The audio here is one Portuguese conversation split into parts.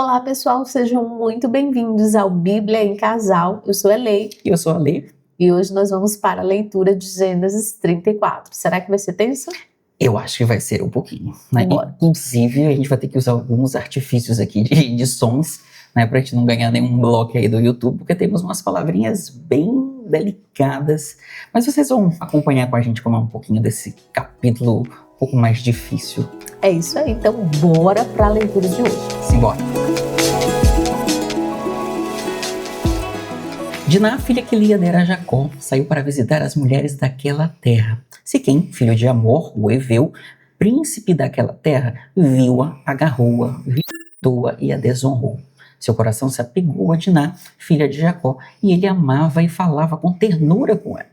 Olá, pessoal, sejam muito bem-vindos ao Bíblia em Casal. Eu sou a Lei. Eu sou a Lei. E hoje nós vamos para a leitura de Gênesis 34. Será que vai ser tenso? Eu acho que vai ser um pouquinho, né? Bora. Inclusive, a gente vai ter que usar alguns artifícios aqui de sons, né? Pra gente não ganhar nenhum bloco aí do YouTube, porque temos umas palavrinhas bem delicadas. Mas vocês vão acompanhar com a gente como é um pouquinho desse capítulo um pouco mais difícil. É isso aí, então bora para a leitura de hoje. Simbora! Diná, filha que Lia dera a Jacó, saiu para visitar as mulheres daquela terra. Siquém, filho de Amor, o Heveu, príncipe daquela terra, viu-a, agarrou-a, visitou-a e a desonrou. Seu coração se apegou a Diná, filha de Jacó, e ele amava e falava com ternura com ela.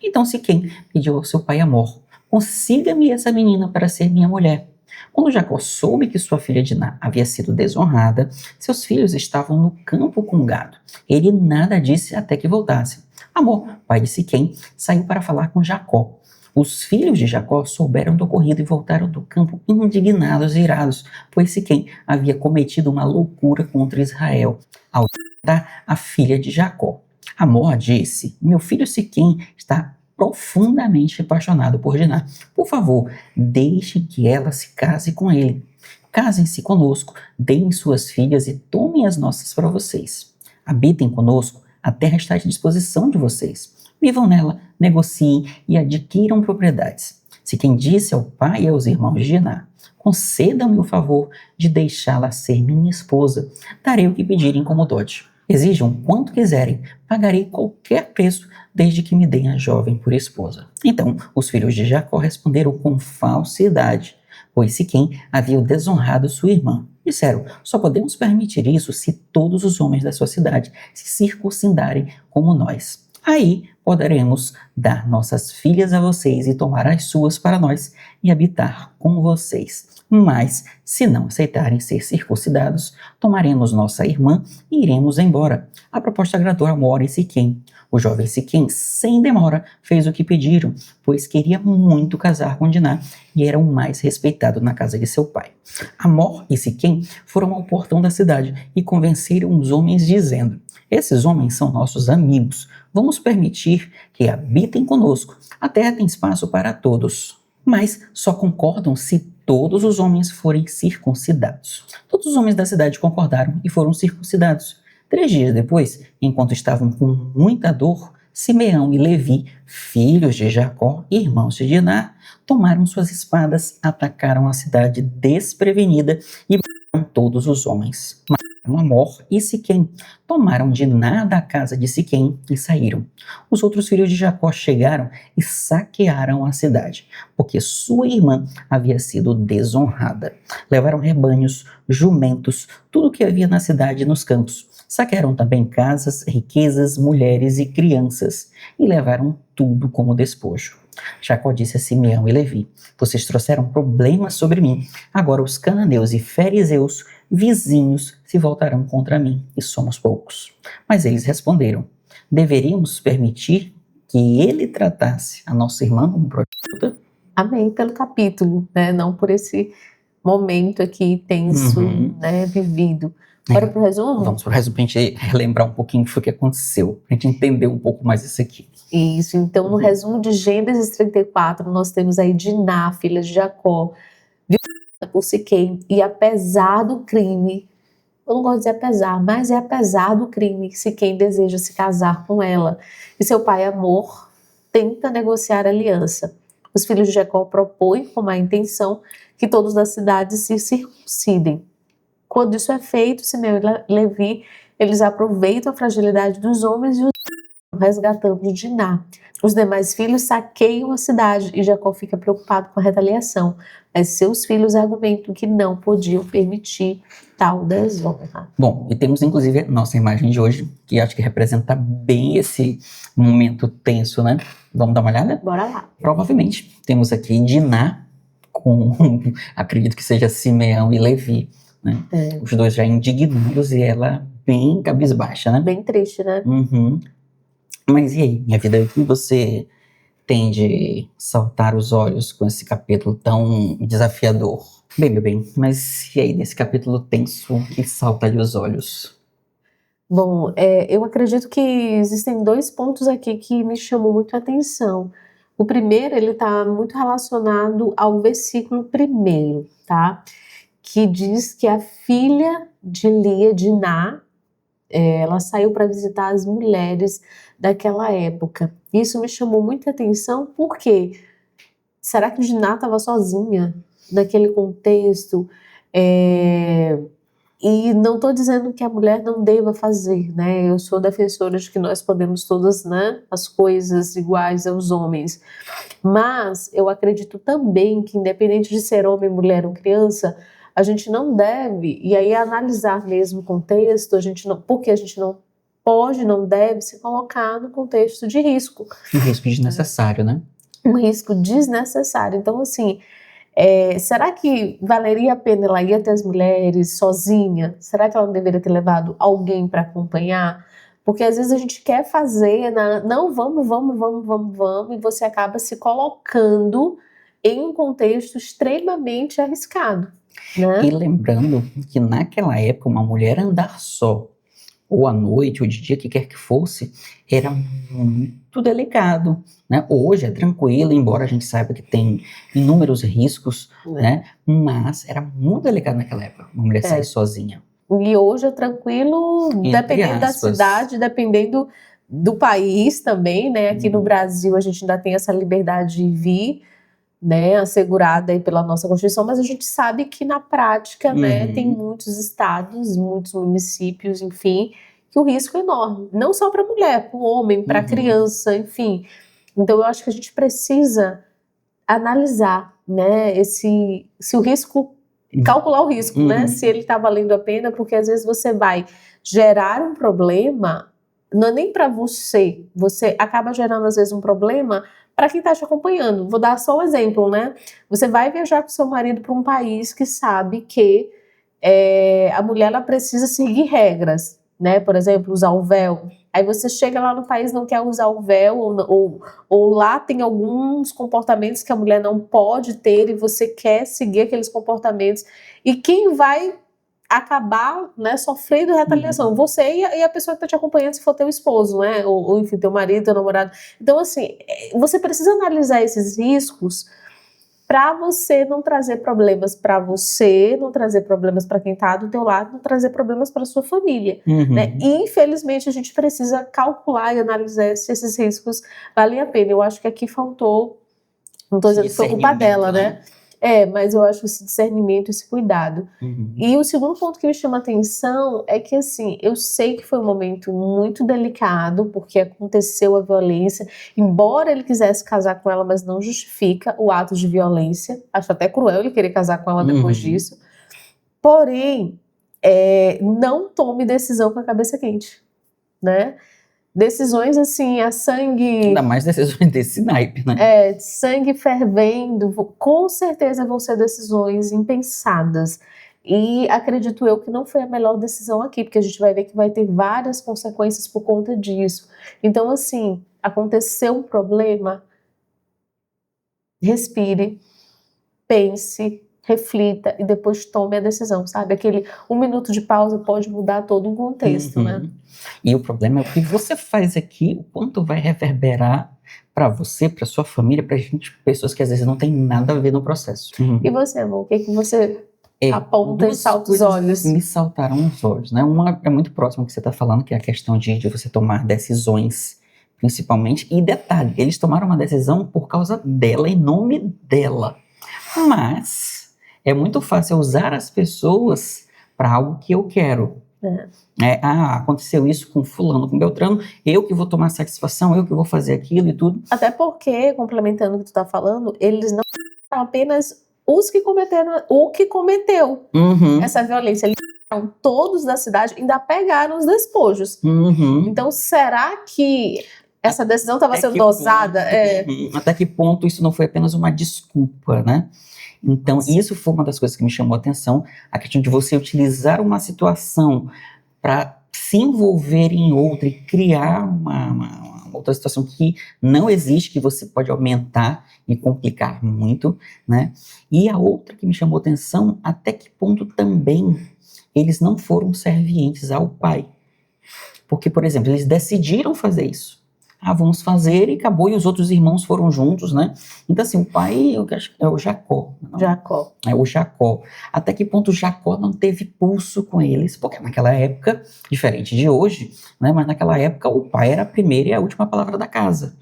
Então Siquém pediu ao seu pai Amor: consiga-me essa menina para ser minha mulher. Quando Jacó soube que sua filha Diná havia sido desonrada, seus filhos estavam no campo com gado. Ele nada disse até que voltassem. Amor, pai de Siquém, saiu para falar com Jacó. Os filhos de Jacó souberam do ocorrido e voltaram do campo indignados e irados, pois Siquém havia cometido uma loucura contra Israel ao dar a filha de Jacó. Amor disse: meu filho Siquém está profundamente apaixonado por Diná. Por favor, deixe que ela se case com ele. Casem-se conosco, deem suas filhas e tomem as nossas para vocês. Habitem conosco, a terra está à disposição de vocês. Vivam nela, negociem e adquiram propriedades. Siquém disse ao pai e aos irmãos de Diná: concedam-me o favor de deixá-la ser minha esposa. Darei o que pedirem como dote. Exijam quanto quiserem, pagarei qualquer preço, desde que me deem a jovem por esposa. Então, os filhos de Jacó responderam com falsidade, pois Siquém havia desonrado sua irmã. Disseram: só podemos permitir isso se todos os homens da sua cidade se circuncidarem como nós. Aí poderemos dar nossas filhas a vocês e tomar as suas para nós e habitar com vocês. Mas, se não aceitarem ser circuncidados, tomaremos nossa irmã e iremos embora. A proposta agradou a Amor e Siquém. O jovem Siquém, sem demora, fez o que pediram, pois queria muito casar com Diná e era o mais respeitado na casa de seu pai. Amor e Siquém foram ao portão da cidade e convenceram os homens dizendo: esses homens são nossos amigos, vamos permitir que habitem conosco. A terra tem espaço para todos, mas só concordam se todos os homens forem circuncidados. Todos os homens da cidade concordaram e foram circuncidados. 3 dias depois, enquanto estavam com muita dor, Simeão e Levi, filhos de Jacó e irmãos de Diná, tomaram suas espadas, atacaram a cidade desprevenida e mataram todos os homens. Amor e Siquém tomaram Diná da casa de Siquém e saíram. Os outros filhos de Jacó chegaram e saquearam a cidade, porque sua irmã havia sido desonrada. Levaram rebanhos, jumentos, tudo o que havia na cidade e nos campos. Saquearam também casas, riquezas, mulheres e crianças, e levaram tudo como despojo. Jacó disse a Simeão e Levi: vocês trouxeram problemas sobre mim. Agora os cananeus e fariseus, vizinhos, se voltarão contra mim, e somos poucos. Mas eles responderam: deveríamos permitir que ele tratasse a nossa irmã como prostituta? Amém pelo capítulo, né? Não por esse momento aqui tenso, né, vivido. Bora pro resumo? Vamos pro resumo pra gente relembrar um pouquinho o que foi que aconteceu, pra gente entender um pouco mais isso aqui. Isso, então no resumo de Gênesis 34, nós temos aí Diná, filha de Jacó, violada por Siquém, e apesar do crime, eu não gosto de dizer apesar, mas é apesar do crime, Siquém deseja se casar com ela, e seu pai Amor tenta negociar a aliança. Os filhos de Jacó propõem com má intenção que todos da cidade se circuncidem. Quando isso é feito, Simeão e Levi, eles aproveitam a fragilidade dos homens e os resgatando Diná. Os demais filhos saqueiam a cidade e Jacó fica preocupado com a retaliação, mas seus filhos argumentam que não podiam permitir tal desonra. Bom, e temos inclusive a nossa imagem de hoje, que acho que representa bem esse momento tenso, né? Vamos dar uma olhada? Bora lá. Provavelmente temos aqui Diná com, acredito que seja Simeão e Levi, né? Os dois já indignados e ela bem cabisbaixa, né? Bem triste, né? Mas e aí, minha vida, o que você tem de saltar os olhos com esse capítulo tão desafiador? Bem, meu bem, mas e aí nesse capítulo tenso que salta-lhe os olhos? Bom, eu acredito que existem dois pontos aqui que me chamam muito a atenção. O primeiro, ele está muito relacionado ao versículo primeiro, tá? Que diz que a filha de Lia, Diná, ela saiu para visitar as mulheres daquela época. Isso me chamou muita atenção, porque será que Diná estava sozinha naquele contexto? E não estou dizendo que a mulher não deva fazer, né? Eu sou defensora de que nós podemos todas, né, as coisas iguais aos homens. Mas eu acredito também que, independente de ser homem, mulher ou criança, a gente não deve, e aí analisar mesmo o contexto, porque a gente não pode, não deve se colocar no contexto de risco. Um risco desnecessário, né? Um risco desnecessário. Então, assim, será que valeria a pena ela ir até as mulheres sozinha? Será que ela não deveria ter levado alguém para acompanhar? Porque às vezes a gente quer fazer, não, vamos, e você acaba se colocando em um contexto extremamente arriscado, né? E lembrando que naquela época uma mulher andar só, ou à noite, ou de dia, que quer que fosse, era muito delicado, né? Hoje é tranquilo, embora a gente saiba que tem inúmeros riscos, né? Mas era muito delicado naquela época, uma mulher sair sozinha. E hoje é tranquilo, dependendo da cidade, dependendo do país também, né? Aqui no Brasil a gente ainda tem essa liberdade de vir, né, assegurada aí pela nossa Constituição, mas a gente sabe que na prática, né, tem muitos estados, muitos municípios, enfim, que o risco é enorme. Não só para a mulher, para o homem, para a criança, enfim. Então eu acho que a gente precisa analisar, né, se o risco, calcular o risco, né, se ele está valendo a pena, porque às vezes você vai gerar um problema, não é nem para você acaba gerando às vezes um problema para quem está te acompanhando. Vou dar só um exemplo, né? Você vai viajar com seu marido para um país que sabe que a mulher ela precisa seguir regras, né? Por exemplo, usar o véu. Aí você chega lá no país, não quer usar o véu, ou lá tem alguns comportamentos que a mulher não pode ter e você quer seguir aqueles comportamentos. E quem vai acabar, né, sofrendo retaliação? Você e a pessoa que está te acompanhando, se for teu esposo, né? Ou enfim, teu marido, teu namorado. Então, assim, você precisa analisar esses riscos para você não trazer problemas para você, não trazer problemas para quem está do teu lado, não trazer problemas para sua família, né? E, infelizmente, a gente precisa calcular e analisar se esses riscos valem a pena. Eu acho que aqui faltou, não estou dizendo que foi culpa dela, né? Mas eu acho esse discernimento, esse cuidado. E o segundo ponto que me chama a atenção é que, assim, eu sei que foi um momento muito delicado, porque aconteceu a violência, embora ele quisesse casar com ela, mas não justifica o ato de violência. Acho até cruel ele querer casar com ela depois disso. Porém, não tome decisão com a cabeça quente, né? Decisões assim, a sangue... Ainda mais decisões desse naipe, né? Sangue fervendo, com certeza vão ser decisões impensadas. E acredito eu que não foi a melhor decisão aqui, porque a gente vai ver que vai ter várias consequências por conta disso. Então, assim, aconteceu um problema, respire, pense, reflita e depois tome a decisão, sabe? Aquele 1 minuto de pausa pode mudar todo um contexto, né? E o problema é o que você faz aqui, o quanto vai reverberar para você, para sua família, para gente, pessoas que às vezes não tem nada a ver no processo. E você, amor, o que você aponta e salta os olhos? Me saltaram os olhos, né? Uma é muito próximo que você está falando, que é a questão de você tomar decisões, principalmente. E detalhe, eles tomaram uma decisão por causa dela, em nome dela. Mas é muito fácil usar as pessoas para algo que eu quero. Aconteceu isso com fulano, com Beltrano, eu que vou tomar satisfação, eu que vou fazer aquilo e tudo. Até porque, complementando o que tu tá falando, eles não são apenas os que cometeram, o que cometeu essa violência. Eles pegaram todos da cidade, ainda pegaram os despojos. Então, será que essa decisão estava sendo dosada? Até que ponto isso não foi apenas uma desculpa, né? Então, isso foi uma das coisas que me chamou a atenção, a questão de você utilizar uma situação para se envolver em outra e criar outra situação que não existe, que você pode aumentar e complicar muito, né? E a outra que me chamou atenção, até que ponto também eles não foram servientes ao pai. Porque, por exemplo, eles decidiram fazer isso. Ah, vamos fazer e acabou, e os outros irmãos foram juntos, né? Então, assim, o pai, eu acho que é o Jacó. Não? Jacó. É o Jacó. Até que ponto Jacó não teve pulso com eles? Porque naquela época, diferente de hoje, né? Mas naquela época o pai era a primeira e a última palavra da casa.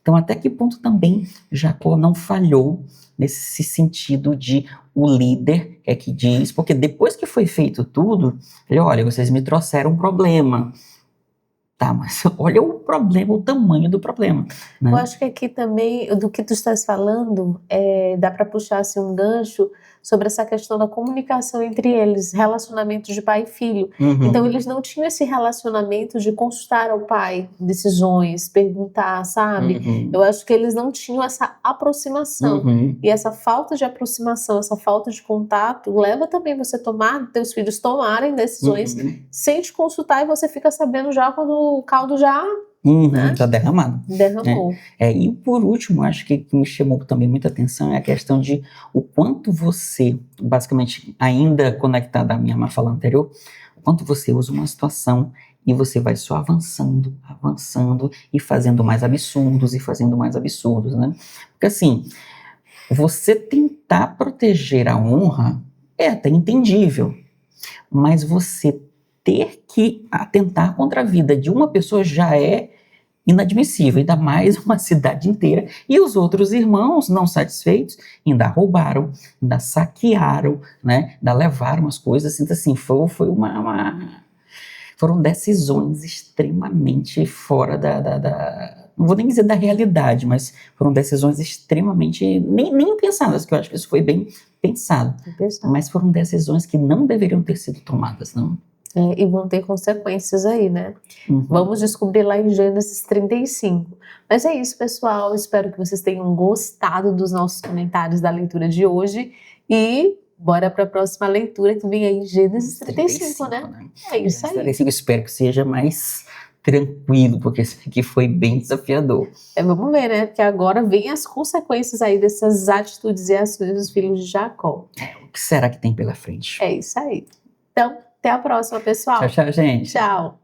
Então, até que ponto também Jacó não falhou nesse sentido de o líder é que diz, porque depois que foi feito tudo, ele, olha, vocês me trouxeram um problema. Tá, mas olha o problema, o tamanho do problema, né? Eu acho que aqui também, do que tu estás falando, dá para puxar assim, um gancho sobre essa questão da comunicação entre eles, relacionamentos de pai e filho. Então eles não tinham esse relacionamento de consultar ao pai decisões, perguntar, sabe? Eu acho que eles não tinham essa aproximação. E essa falta de aproximação, essa falta de contato, leva também você tomar, teus filhos tomarem decisões sem te consultar, e você fica sabendo já quando o caldo já né? Tá derramado. Derramou. E por último, acho que me chamou também muita atenção é a questão de o quanto você, basicamente, ainda conectada à minha fala anterior, o quanto você usa uma situação e você vai só avançando, avançando e fazendo mais absurdos e fazendo mais absurdos, né? Porque assim, você tentar proteger a honra é até entendível, mas você ter que atentar contra a vida de uma pessoa já é inadmissível, ainda mais uma cidade inteira. E os outros irmãos, não satisfeitos, ainda roubaram, ainda saquearam, né? Ainda levaram as coisas. Então, assim, foram decisões extremamente fora não vou nem dizer da realidade, mas foram decisões extremamente, nem pensadas, que eu acho que isso foi bem pensado. Mas foram decisões que não deveriam ter sido tomadas, não? E vão ter consequências aí, né? Vamos descobrir lá em Gênesis 35. Mas é isso, pessoal. Espero que vocês tenham gostado dos nossos comentários da leitura de hoje. E bora para a próxima leitura, que vem aí em Gênesis 35, né? É isso aí. 35, espero que seja mais tranquilo, porque esse aqui foi bem desafiador. Vamos ver, né? Porque agora vem as consequências aí dessas atitudes e ações dos filhos de Jacó. O que será que tem pela frente? É isso aí. Então, até a próxima, pessoal. Tchau, tchau, gente. Tchau.